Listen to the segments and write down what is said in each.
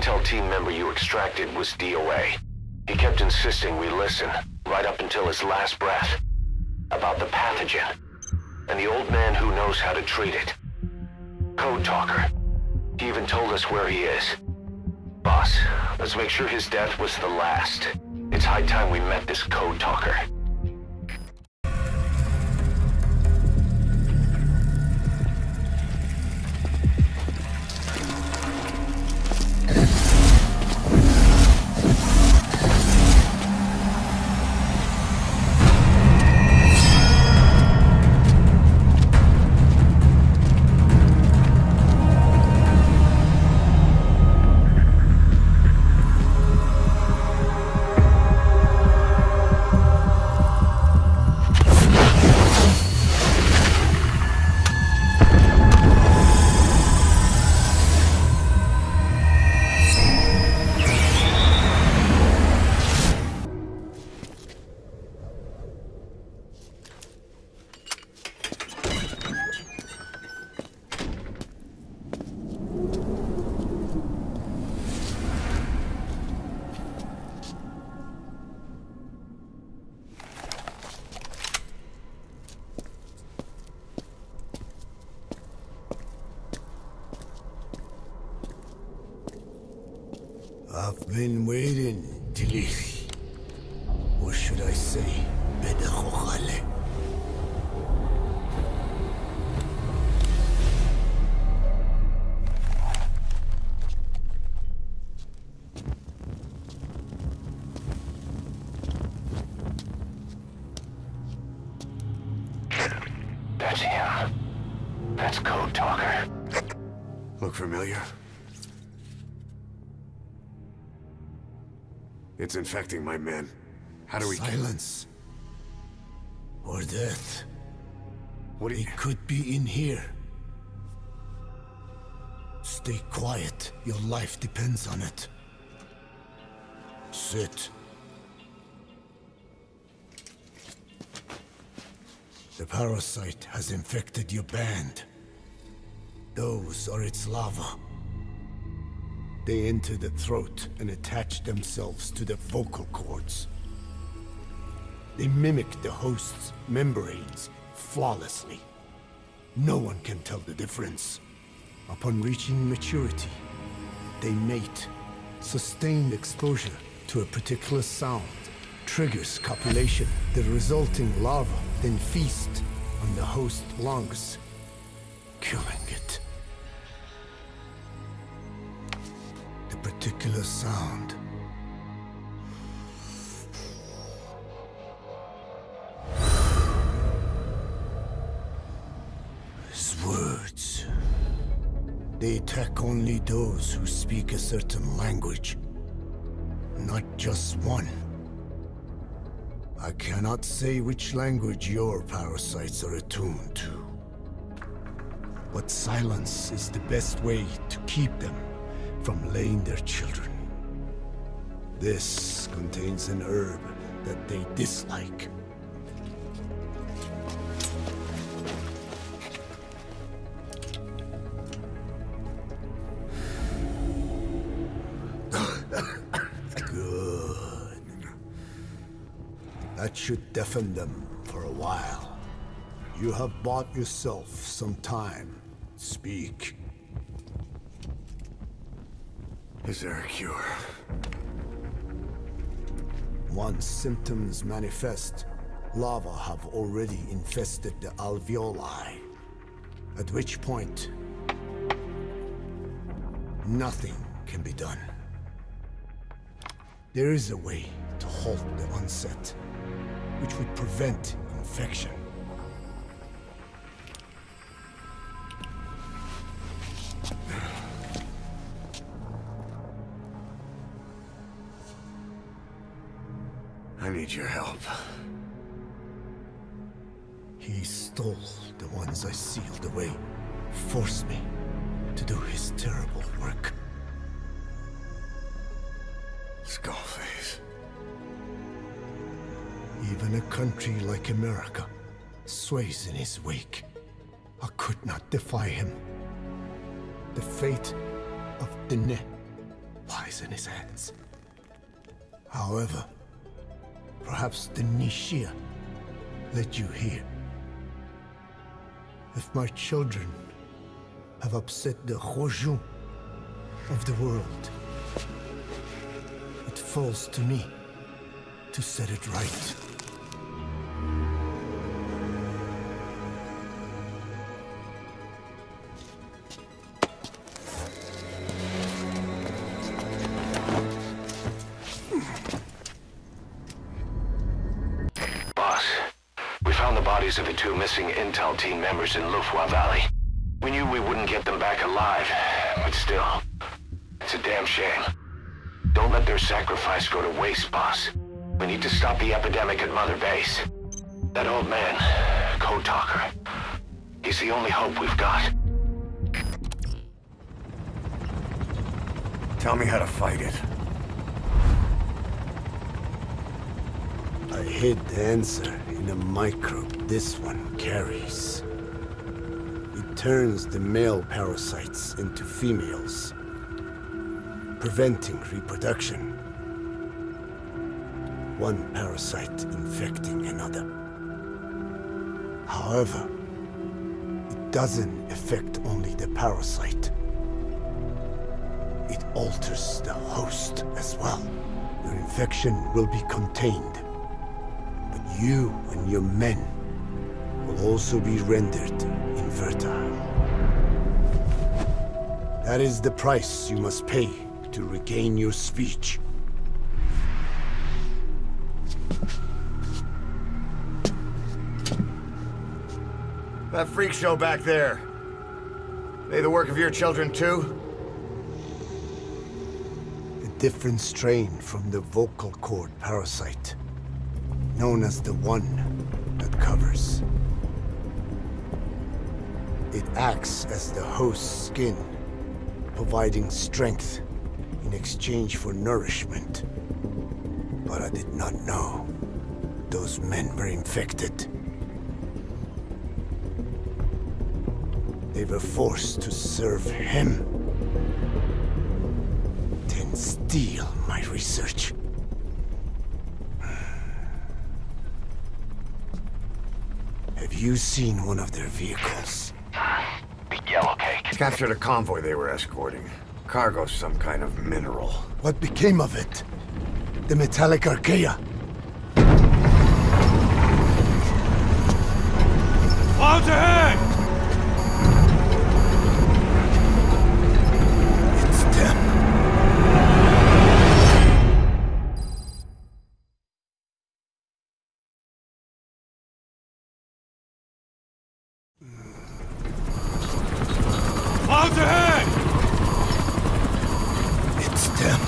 intel team member you extracted was DOA. He kept insisting we listen, right up until his last breath, about the pathogen, and the old man who knows how to treat it. Code Talker. He even told us where he is. Boss, let's make sure his death was the last. It's high time we met this Code Talker. I've been waiting, Tilly. Or should I say, Bedachojale. That's him. That's Code Talker. Look familiar? It's infecting my men. How do we Silence. Or death. What do you... It could be in here. Stay quiet. Your life depends on it. Sit. The parasite has infected your band. Those are its larvae. They enter the throat and attach themselves to the vocal cords. They mimic the host's membranes flawlessly. No one can tell the difference. Upon reaching maturity, they mate. Sustained exposure to a particular sound triggers copulation. The resulting larva then feast on the host lungs, killing it. The particular sound is words. They attack only those who speak a certain language, not just one. I cannot say which language your parasites are attuned to, but silence is the best way to keep them from laying their children. This contains an herb that they dislike. Good. That should deafen them for a while. You have bought yourself some time. Speak. Is there a cure? Once symptoms manifest, larvae have already infested the alveoli. At which point, nothing can be done. There is a way to halt the onset, which would prevent infection. I need your help. He stole the ones I sealed away, forced me to do his terrible work. Skullface. Even a country like America sways in his wake. I could not defy him. The fate of Dine lies in his hands. However, perhaps the Nishia led you here. If my children have upset the Hojun of the world, it falls to me to set it right. Of the two missing intel team members in Lufwa Valley. We knew we wouldn't get them back alive, but still, it's a damn shame. Don't let their sacrifice go to waste, boss. We need to stop the epidemic at Mother Base. That old man, Code Talker, he's the only hope we've got. Tell me how to fight it. I hid the answer in a microbe this one carries. It turns the male parasites into females, preventing reproduction. One parasite infecting another. However, it doesn't affect only the parasite. It alters the host as well. Your infection will be contained. You and your men will also be rendered infertile. That is the price you must pay to regain your speech. That freak show back there. They the work of your children too? A different strain from the vocal cord parasite, known as the one that covers. It acts as the host's skin, providing strength in exchange for nourishment. But I did not know those men were infected. They were forced to serve him, then steal my research. Have you seen one of their vehicles? The yellow cake. Captured a convoy they were escorting. Cargo, some kind of mineral. What became of it? The metallic archaea? Clouds ahead! It's them. Clouds ahead! It's them.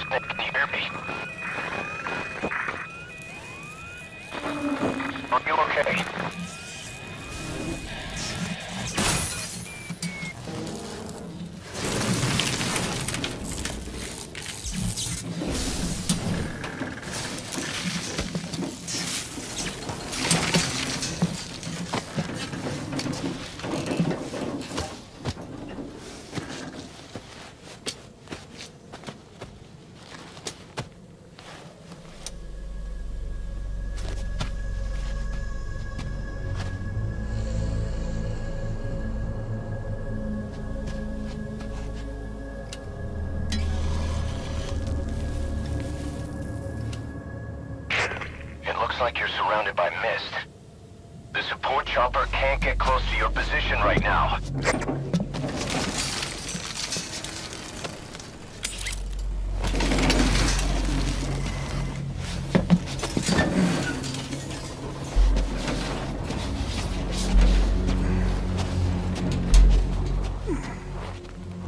Can you hear me? Are you okay? Looks like you're surrounded by mist. The support chopper can't get close to your position right now.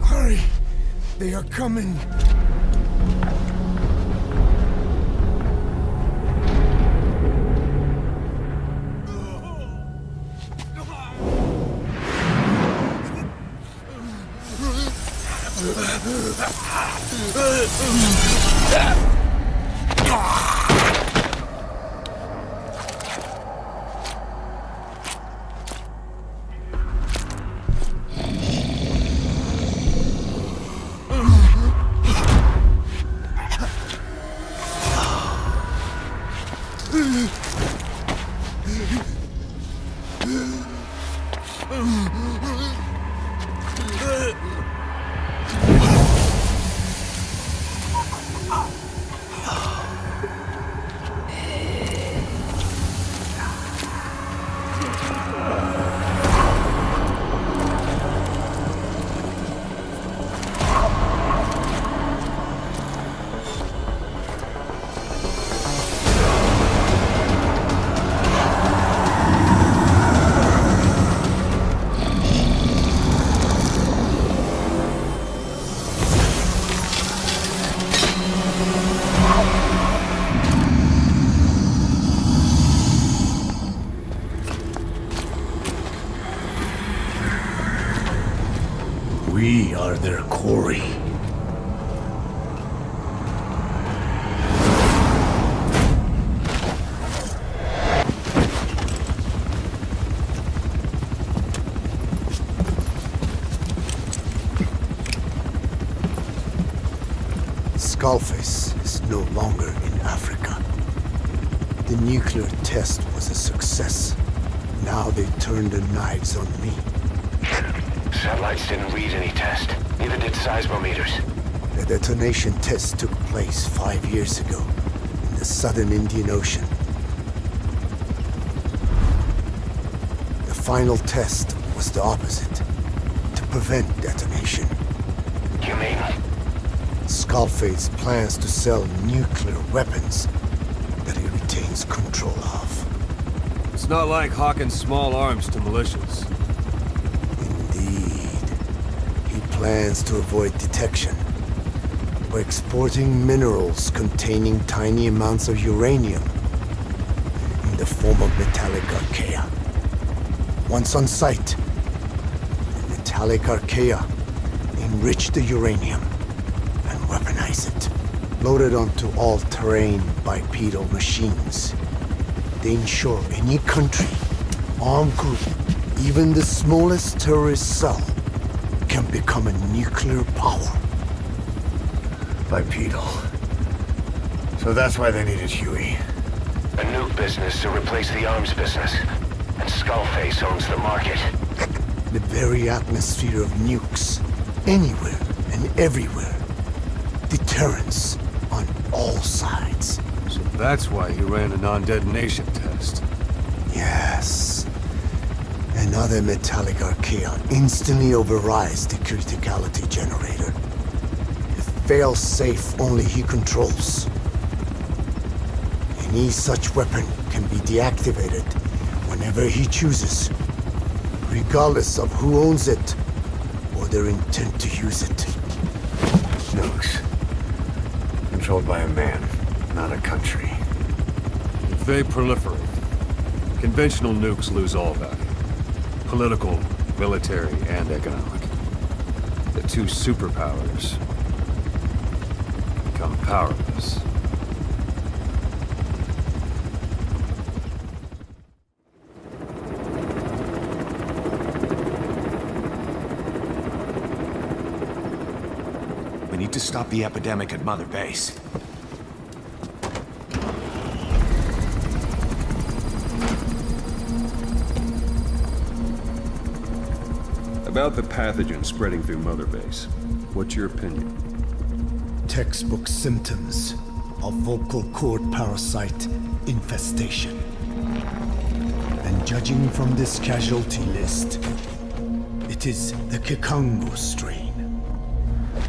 Hurry! They are coming! We are their quarry. Skullface is no longer in Africa. The nuclear test was a success. Now they turned their knives on me. Satellites didn't read any test. Neither did seismometers. The detonation test took place 5 years ago in the southern Indian Ocean. The final test was the opposite, to prevent detonation. You mean? Skullface plans to sell nuclear weapons that he retains control of. It's not like hawking small arms to militias. He plans to avoid detection by exporting minerals containing tiny amounts of uranium in the form of metallic archaea. Once on site, the metallic archaea enrich the uranium and weaponize it. Loaded onto all-terrain bipedal machines, they ensure any country, armed group, even the smallest terrorist cell, can become a nuclear power. Bipedal. So that's why they needed Huey. A nuke business to replace the arms business. And Skullface owns the market. The very atmosphere of nukes, anywhere and everywhere. Deterrence on all sides. So that's why he ran a non-detonation test. Yes. Another metallic archaea instantly overrides the criticality generator. A fail-safe only he controls. Any such weapon can be deactivated whenever he chooses, regardless of who owns it or their intent to use it. Nukes. Controlled by a man, not a country. If they proliferate, conventional nukes lose all value. Political, military, and economic. The two superpowers become powerless. We need to stop the epidemic at Mother Base. About the pathogen spreading through Mother Base, what's your opinion? Textbook symptoms of vocal cord parasite infestation. And judging from this casualty list, it is the Kikongo strain,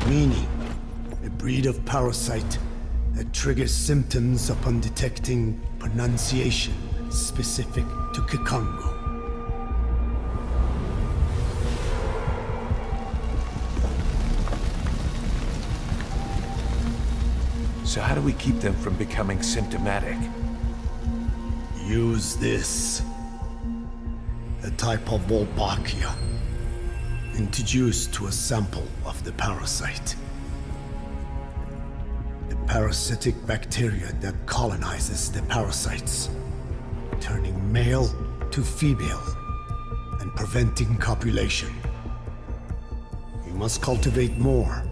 meaning a breed of parasite that triggers symptoms upon detecting pronunciation specific to Kikongo. So how do we keep them from becoming symptomatic? Use this. A type of Wolbachia, introduced to a sample of the parasite. The parasitic bacteria that colonizes the parasites, turning male to female and preventing copulation. We must cultivate more.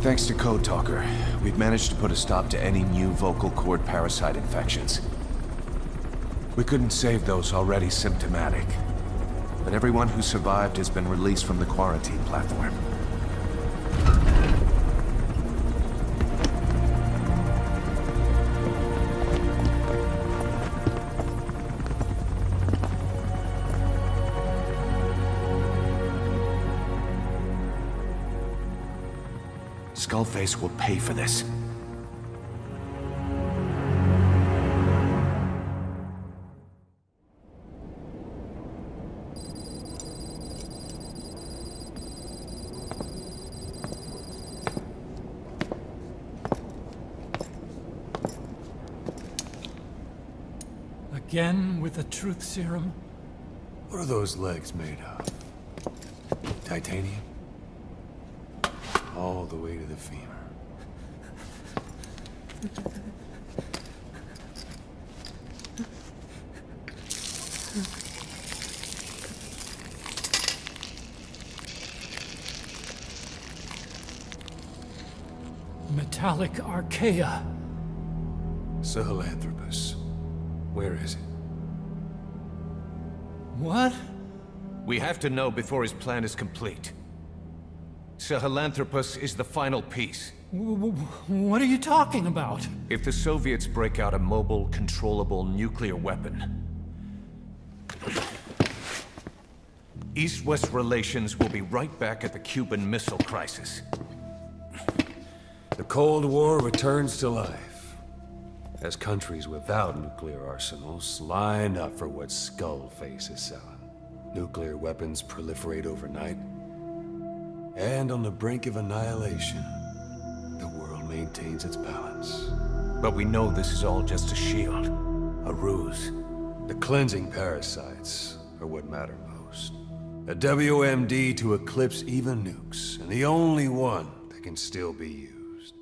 Thanks to Code Talker, we've managed to put a stop to any new vocal cord parasite infections. We couldn't save those already symptomatic, but everyone who survived has been released from the quarantine platform. Skullface will pay for this. Again with the truth serum? What are those legs made of? Titanium? All the way to the femur. Metallic archaea. Sahelanthropus. Where is it? What? We have to know before his plan is complete. Sahelanthropus is the final piece. What are you talking about? If the Soviets break out a mobile, controllable nuclear weapon, East-West relations will be right back at the Cuban Missile Crisis. The Cold War returns to life, as countries without nuclear arsenals line up for what Skullface is selling. Nuclear weapons proliferate overnight, and on the brink of annihilation, the world maintains its balance. But we know this is all just a shield, a ruse. The cleansing parasites are what matter most. A WMD to eclipse even nukes, and the only one that can still be used.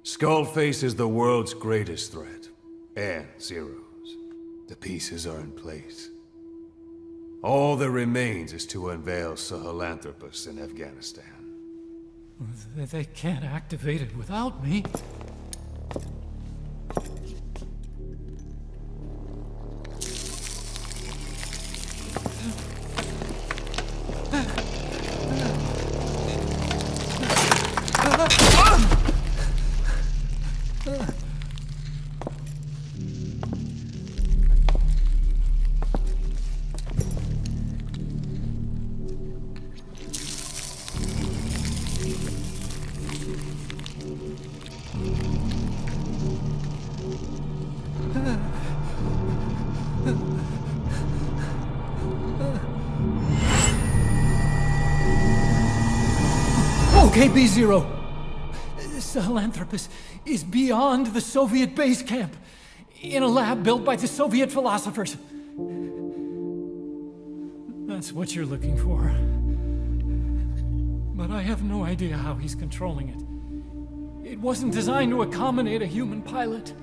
Skullface is the world's greatest threat, and Zero's. The pieces are in place. All that remains is to unveil Sahelanthropus in Afghanistan. They can't activate it without me. Okay, B-Zero. Sahelanthropus is beyond the Soviet base camp, in a lab built by the Soviet philosophers. That's what you're looking for. But I have no idea how he's controlling it. It wasn't designed to accommodate a human pilot.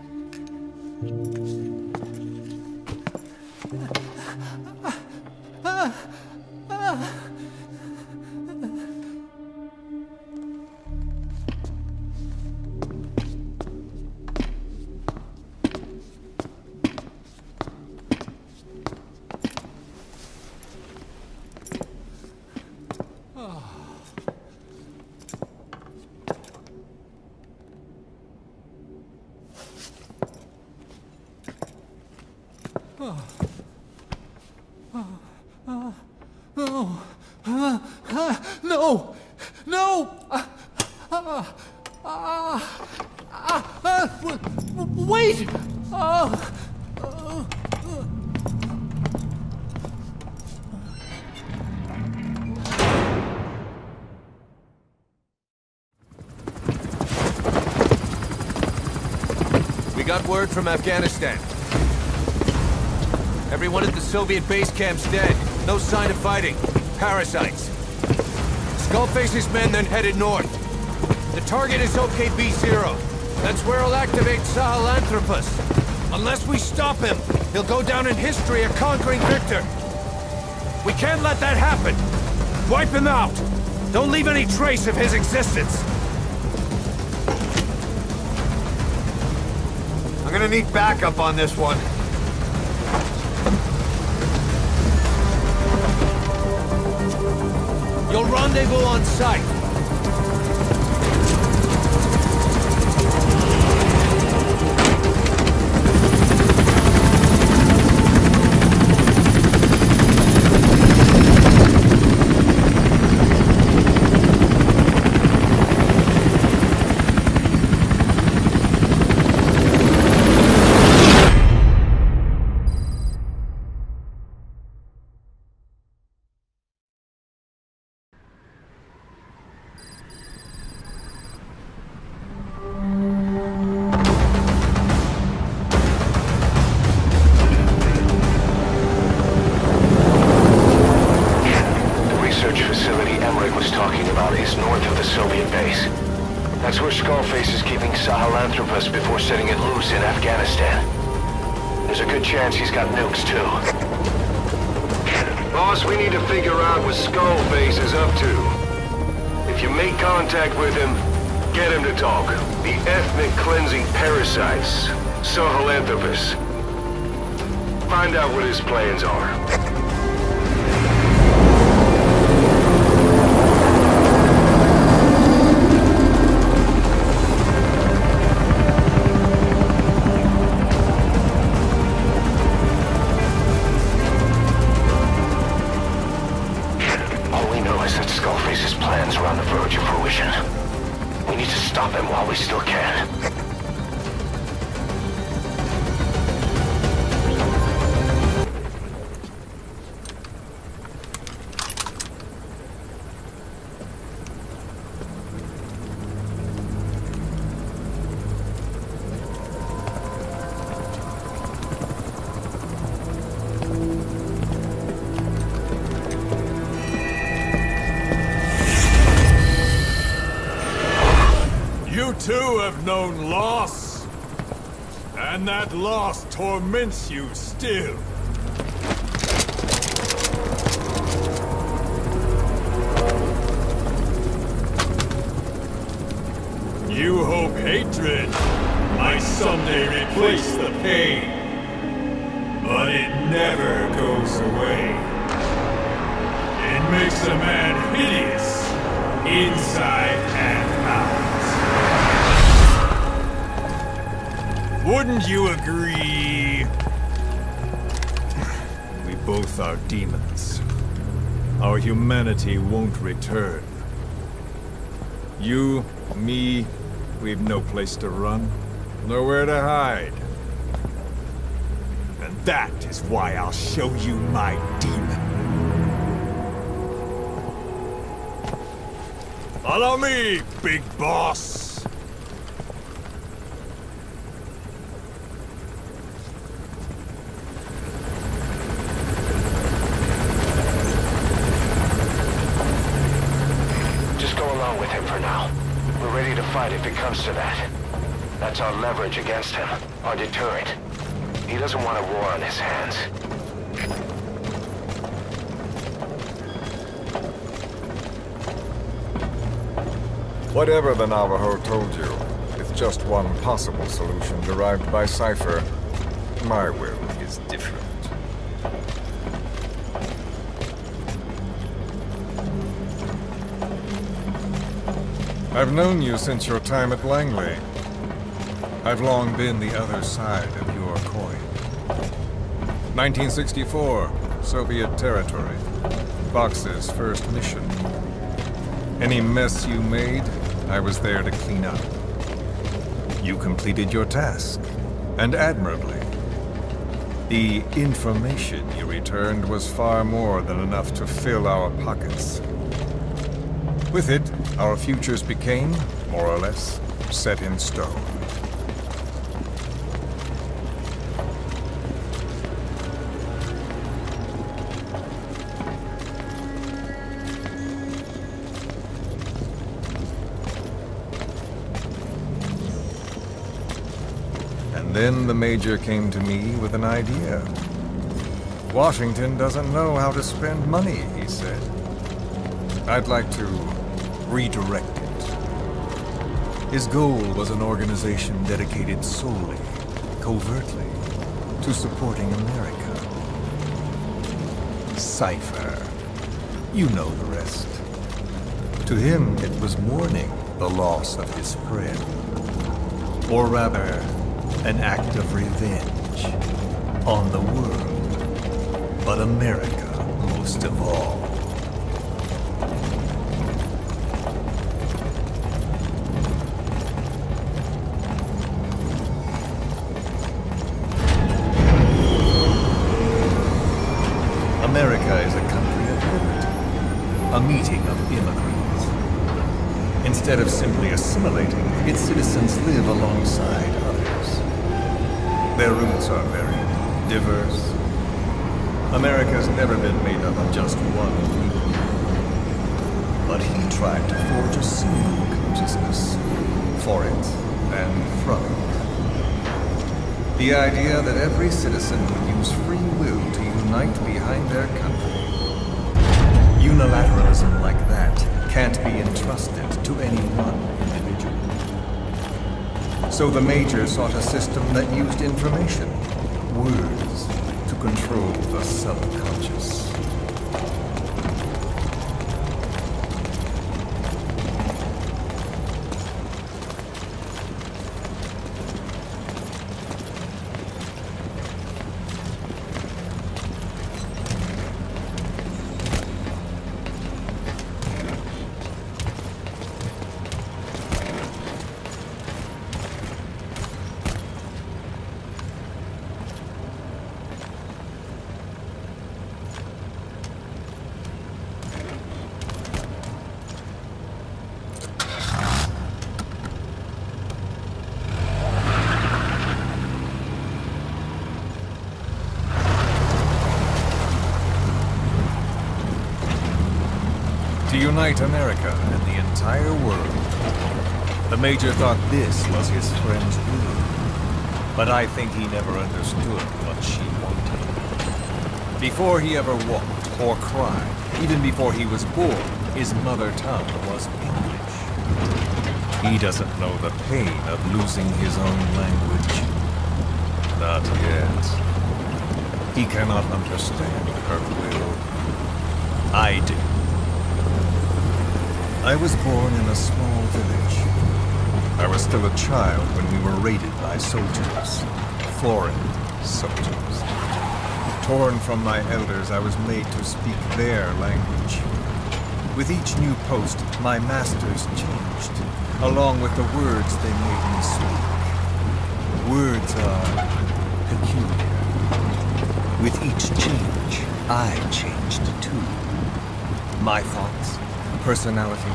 No! No! Wait! We got word from Afghanistan. Everyone at the Soviet base camp's dead. No sign of fighting. Parasites. Skullface's men then headed north. The target is OKB-0. That's where he'll activate Sahelanthropus. Unless we stop him, he'll go down in history a conquering victor. We can't let that happen. Wipe him out. Don't leave any trace of his existence. I'm gonna need backup on this one. You'll rendezvous on site. That's where Skullface is keeping Sahelanthropus before setting it loose in Afghanistan. There's a good chance he's got nukes, too. Boss, we need to figure out what Skullface is up to. If you make contact with him, get him to talk. The ethnic cleansing parasites, Sahelanthropus. Find out what his plans are. Stop him while we still can. You too have known loss, and that loss torments you still. You hope hatred might someday replace the pain, but it never goes away. It makes a man hideous, inside and out. Wouldn't you agree? We both are demons. Our humanity won't return. You, me, we've no place to run, nowhere to hide. And that is why I'll show you my demon. Follow me, big boss! with him for now. We're ready to fight if it comes to that. That's our leverage against him, our deterrent. He doesn't want a war on his hands. Whatever the Navajo told you, it's just one possible solution derived by Cypher. My will is different. I've known you since your time at Langley. I've long been the other side of your coin. 1964, Soviet territory. Fox's first mission. Any mess you made, I was there to clean up. You completed your task, and admirably. The information you returned was far more than enough to fill our pockets. With it, our futures became, more or less, set in stone. And then the Major came to me with an idea. Washington doesn't know how to spend money, he said. I'd like to redirect it. His goal was an organization dedicated solely, covertly, to supporting America. Cypher. You know the rest. To him, it was mourning the loss of his friend. Or rather, an act of revenge on the world, but America most of all. America is a country of liberty, a meeting of immigrants. Instead of simply assimilating, its citizens live alongside others. Their roots are very diverse. America's never been made up of just one people. But he tried to forge a single consciousness for it and from it. The idea that every citizen would use free will to unite behind their country. Unilateralism like that can't be entrusted to any one individual. So the Major sought a system that used information, words, to control the subconscious. To unite America and the entire world. The Major thought this was his friend's will, but I think he never understood what she wanted. Before he ever walked or cried, even before he was born, his mother tongue was English. He doesn't know the pain of losing his own language. Not yet. He cannot understand her will. I do. I was born in a small village. I was still a child when we were raided by soldiers. Foreign soldiers. Torn from my elders, I was made to speak their language. With each new post, my masters changed, along with the words they made me speak. Words are peculiar. With each change, I changed too. My thoughts, personality,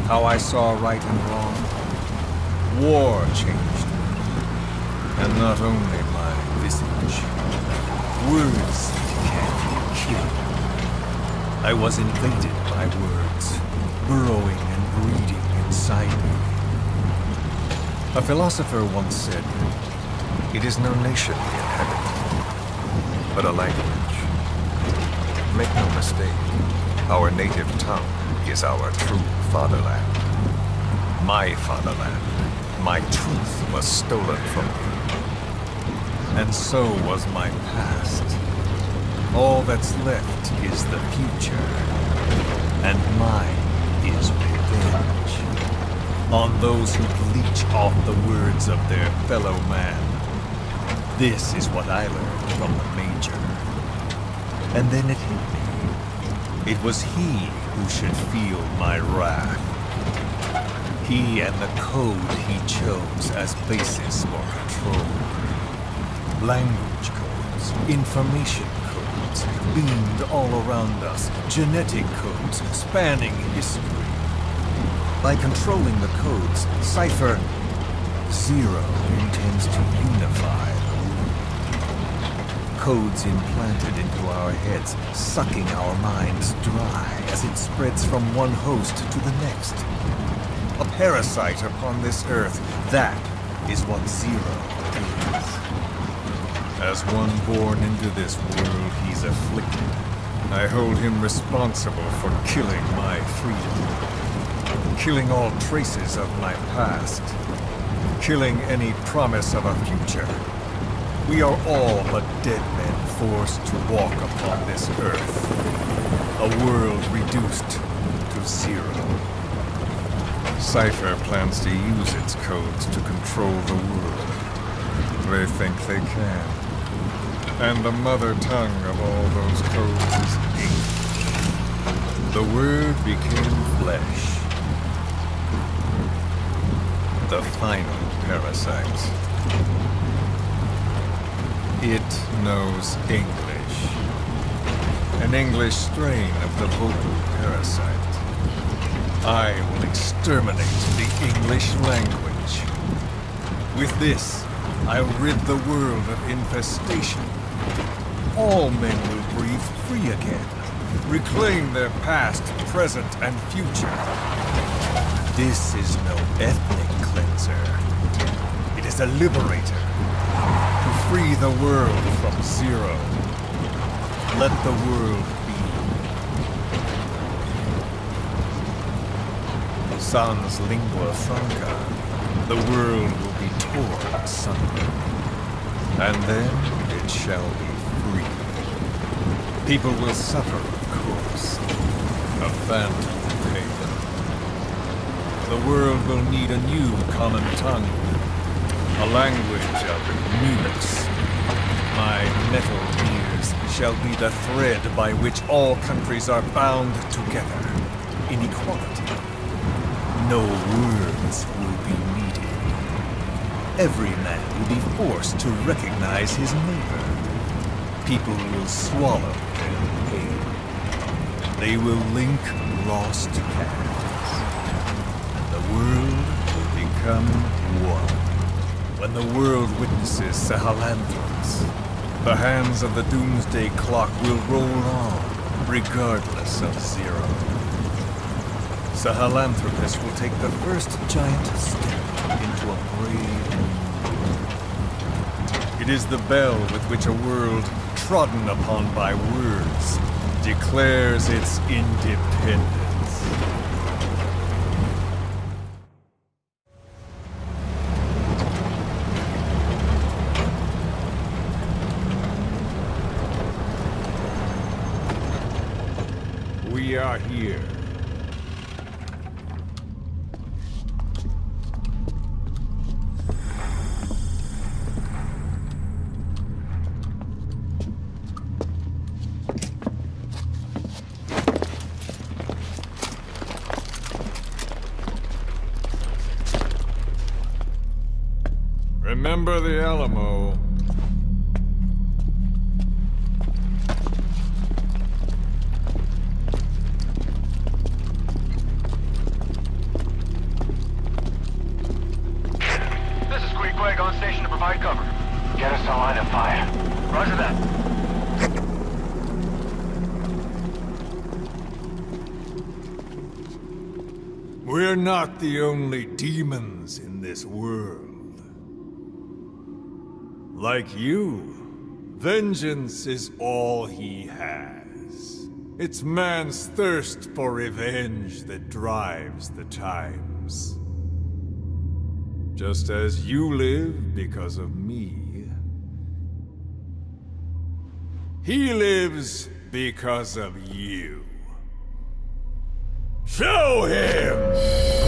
how I saw right and wrong. War changed me. And not only my visage. Words can kill. I was invaded by words, burrowing and breeding in A philosopher once said, "It is no nation we inhabit, but a language." Make no mistake, our native tongue is our true fatherland. My fatherland. My truth was stolen from me. And so was my past. All that's left is the future. And mine is revenge. On those who bleach off the words of their fellow man. This is what I learned from the Major. And then it hit me. It was he who should feel my wrath. He and the code he chose as basis for control. Language codes, information codes, beamed all around us, genetic codes spanning history. By controlling the codes, Cypher Zero intends to unify the world. Codes implanted into our heads, sucking our minds dry as it spreads from one host to the next. A parasite upon this earth, that is what Zero is. As one born into this world, he's afflicted. I hold him responsible for killing my freedom. Killing all traces of my past. Killing any promise of a future. We are all but dead men forced to walk upon this earth. A world reduced to zero. Cypher plans to use its codes to control the world. They think they can. And the mother tongue of all those codes is English. The word became flesh. The final parasite. It knows English. An English strain of the vocal parasite. I will exterminate the English language. With this, I'll rid the world of infestation. All men will breathe free again, reclaim their past, present, and future. This is no ethnic cleanser. It is a liberator. To free the world from zero. Let the world be. Sans lingua franca, the world will be torn asunder. And then it shall be free. People will suffer, of course. A phantom pain. The world will need a new common tongue. A language of mutes. My metal ears shall be the thread by which all countries are bound together. In equality. No words will be needed. Every man will be forced to recognize his neighbor. People will swallow their pain. They will link lost paths. And the world will become one. When the world witnesses Sahelanthropus, the hands of the doomsday clock will roll on, regardless of zero. Sahelanthropus will take the first giant step into a brave new world. It is the bell with which a world trodden upon by words declares its independence. We are here. Remember the Alamo. This is Queequeg on station to provide cover. Get us a line of fire. Roger that. We're not the only demons in this world. Like you, vengeance is all he has. It's man's thirst for revenge that drives the times. Just as you live because of me, he lives because of you. Show him!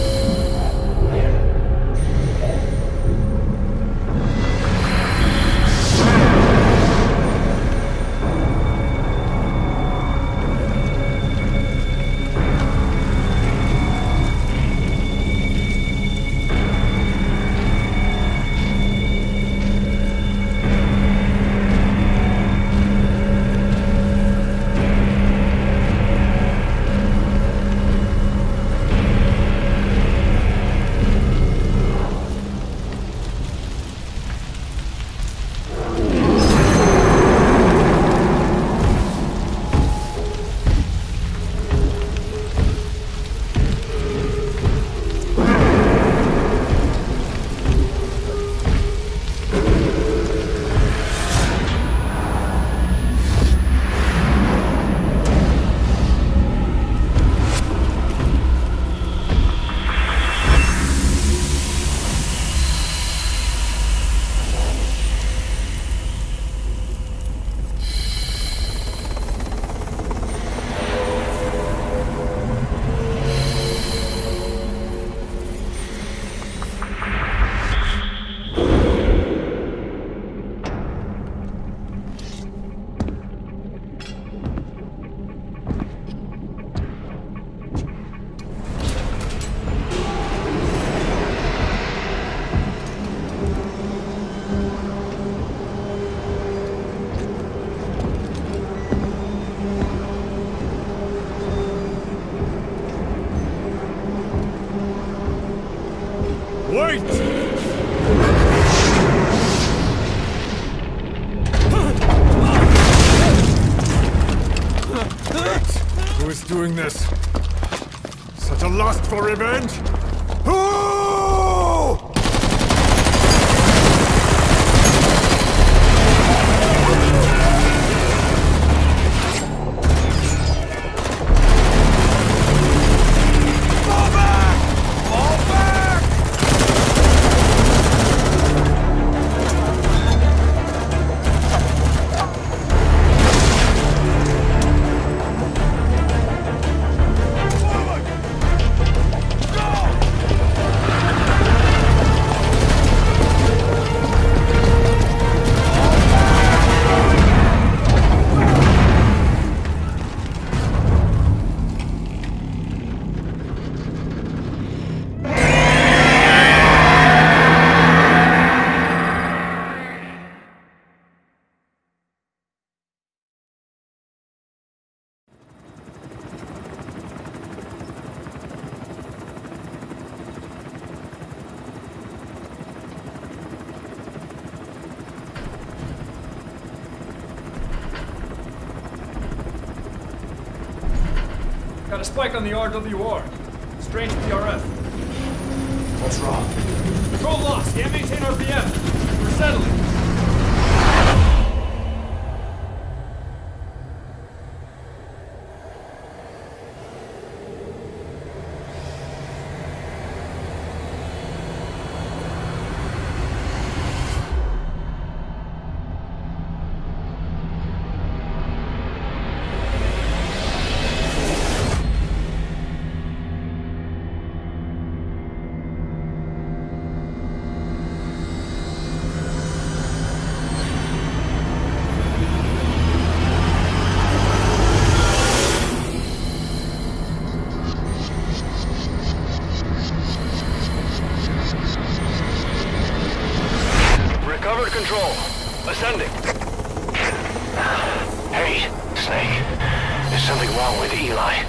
Doing this? Such a lust for revenge? Got a spike on the RWR. Strange PRF. What's wrong? Control lost. Can't maintain RPM. We're settling. Control. Ascending. Hey, Snake. There's something wrong with Eli.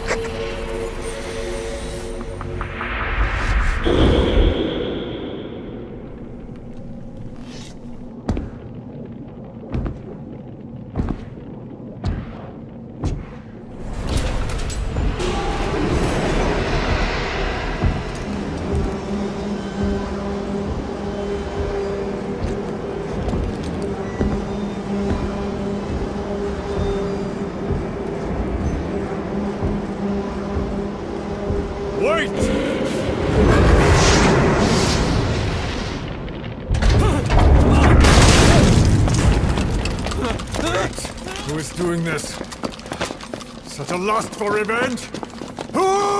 Who is doing this? Such a lust for revenge? Who?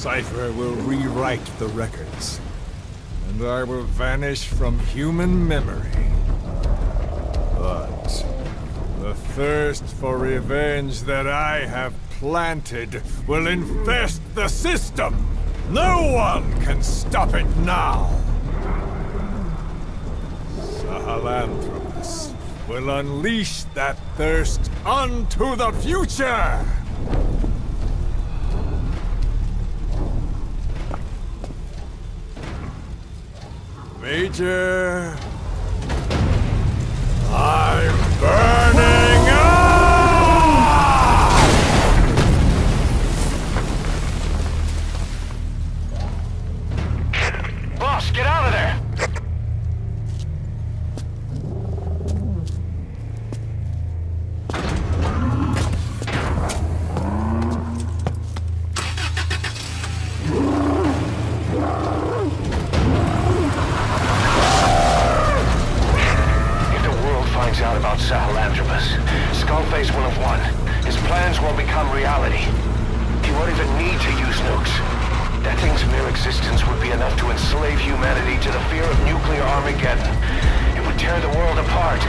Cipher will rewrite the records, and I will vanish from human memory. But the thirst for revenge that I have planted will infest the system. No one can stop it now. Sahelanthropus will unleash that thirst onto the future! Major... I'm burning up! Boss, get out of there! plans won't become reality. He won't even need to use nukes. That thing's mere existence would be enough to enslave humanity to the fear of nuclear Armageddon. It would tear the world apart.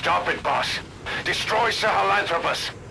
Stop it, boss. Destroy Sahelanthropus.